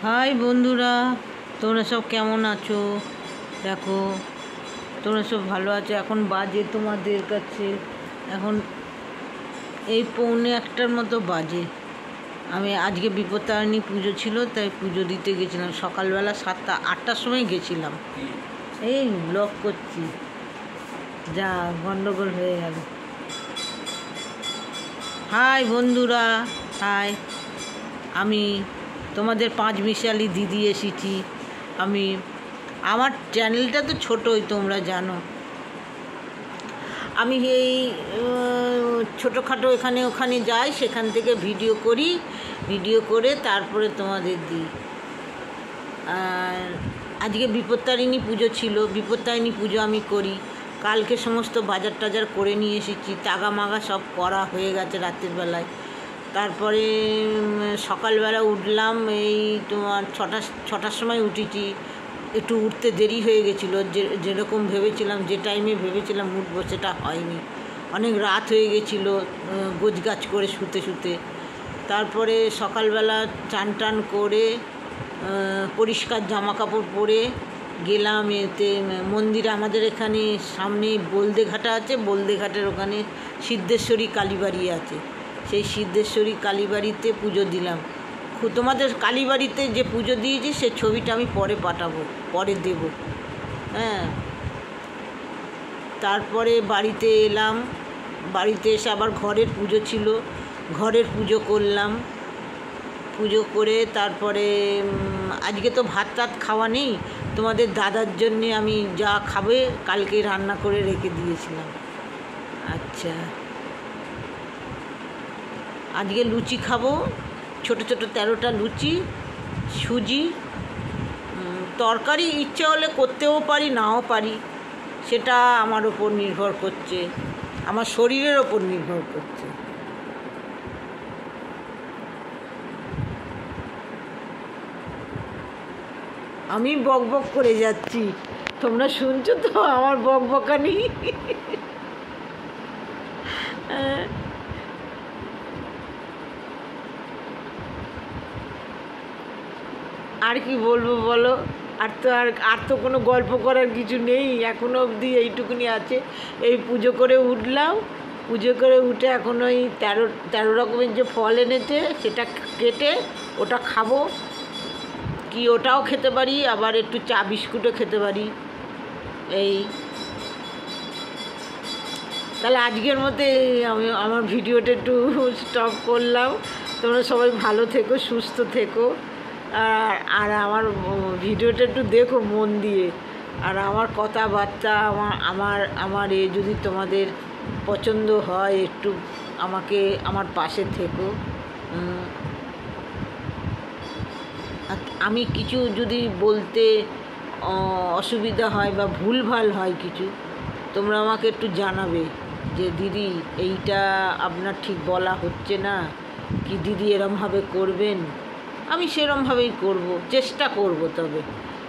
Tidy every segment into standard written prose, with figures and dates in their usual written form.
High বন্ধুরা, তোমরা সব কেমন আছো? দেখো, তোমরা সব ভালো আছো। এখন বাজে তোমাদের কাছে এখন এই 1:45 মতো বাজে। আমি আজকে বিপত্তারিণী পুজো ছিল, তাই পুজো দিতে গেছিলাম। সকালবেলা 7টা-8টার সময় গেছিলাম। এই ব্লগ করছি, যা গন্ডগোল হয়ে গেল। হাই বন্ধুরা, হাই। আমি তোমাদের পাঁচমিশালি দিদি এসেছি। আমার চ্যানেলটা তো ছোটোই, তোমরা জানো। আমি এই ছোটোখাটো এখানে ওখানে যাই, সেখান থেকে ভিডিও করে তারপরে তোমাদের দিই। আর আজকে বিপত্তারিণী পুজো ছিল, বিপত্তারিণী পুজো আমি করি। কালকে সমস্ত বাজার টাজার করে নিয়ে এসেছি, তাগা মাগা সব করা হয়ে গেছে রাতের বেলায়। তারপরে সকালবেলা উঠলাম, এই তোমার ছটার সময় উঠেছি। একটু উঠতে দেরি হয়ে গেছিলো, যেরকম ভেবেছিলাম, যে টাইমে ভেবেছিলাম উঠবো সেটা হয়নি। অনেক রাত হয়ে গেছিলো গোছগাছ করে শুতে। তারপরে সকালবেলা চান টান করে পরিষ্কার জামা কাপড় পরে গেলাম এতে মন্দিরে। আমাদের এখানে সামনে বলদেঘাটা আছে, বলদেঘাটের ওখানে সিদ্ধেশ্বরী কালীবাড়ি আছে। সেই সিদ্ধেশ্বরী কালীবাড়িতে পুজো দিলাম। তোমাদের কালীবাড়িতে যে পুজো দিয়েছি সে ছবিটা আমি পরে দেব। হ্যাঁ, তারপরে বাড়িতে এলাম। বাড়িতে এসে আবার ঘরের পুজো ছিল, ঘরের পুজো করলাম। পুজো করে তারপরে আজকে তো ভাত টাত খাওয়া নেই, তোমাদের দাদার জন্যে আমি যা খাবে কালকে রান্না করে রেখে দিয়েছিলাম। আচ্ছা, আজকে লুচি খাবো, ছোট 13টা লুচি, সুজি। তরকারি ইচ্ছে হলে করতেও পারি, নাও পারি, সেটা আমার ওপর নির্ভর করছে, আমার শরীরের ওপর নির্ভর করছে। আমি বকবক করে যাচ্ছি, তোমরা শুনছো তো আমার বকবকানি? আর কি বলবো বলো? আর তো কোনো গল্প করার কিছু নেই। এখনও অবধি এইটুকুনি আছে। এই পুজো করে উঠলাম, পুজো করে উঠে এখন ওই 13 রকমের যে ফল এনেছে সেটা কেটে ওটা খাবো। কি ওটাও খেতে পারি, আবার একটু চা বিস্কুটও খেতে পারি। এই তাহলে আজকের মতো আমি আমার ভিডিওটা একটু স্টপ করলাম। তোমরা সবাই ভালো থেকো, সুস্থ থেকো। আর আমার ভিডিওটা একটু দেখো মন দিয়ে। আর আমার কথাবার্তা, আমার যদি তোমাদের পছন্দ হয়, একটু আমার পাশে থেকো। আমি কিছু যদি বলতে অসুবিধা হয় বা ভুলভাল হয় কিছু, তোমরা আমাকে একটু জানাবে যে দিদি এইটা আপনার ঠিক বলা হচ্ছে না, কি দিদি এরমভাবে করবেন। আমি সেরমভাবেই করব, চেষ্টা করব।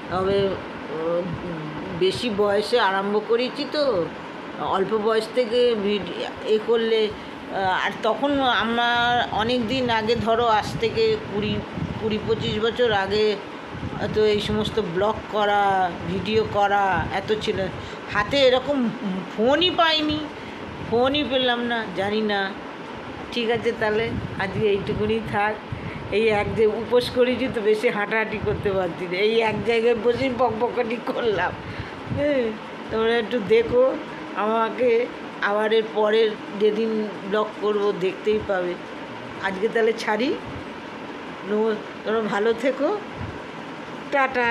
তবে বেশি বয়সে আরম্ভ করেছি তো, অল্প বয়স থেকে করলে। আর তখন আমার অনেক দিন আগে, ধরো আজ থেকে 20-25 বছর আগে তো এই সমস্ত ব্লগ করা, ভিডিও করা এত ছিল। হাতে এরকম ফোনই পাইনি, ফোনই পেলাম না, জানি না। ঠিক আছে, তাহলে আজকে এইটুকুনি থাক। এই যে উপোস করেছি তো, বেশি হাঁটাহাঁটি করতে পারছি না, এই এক জায়গায় বসেই বকবকানি করলাম। হ্যাঁ, তোমরা একটু দেখো আমাকে। আবার এর পরের যেদিন ব্লগ করবো দেখতেই পাবে। আজকে তাহলে ছাড়ি। তোমরা ভালো থেকো, টাটা।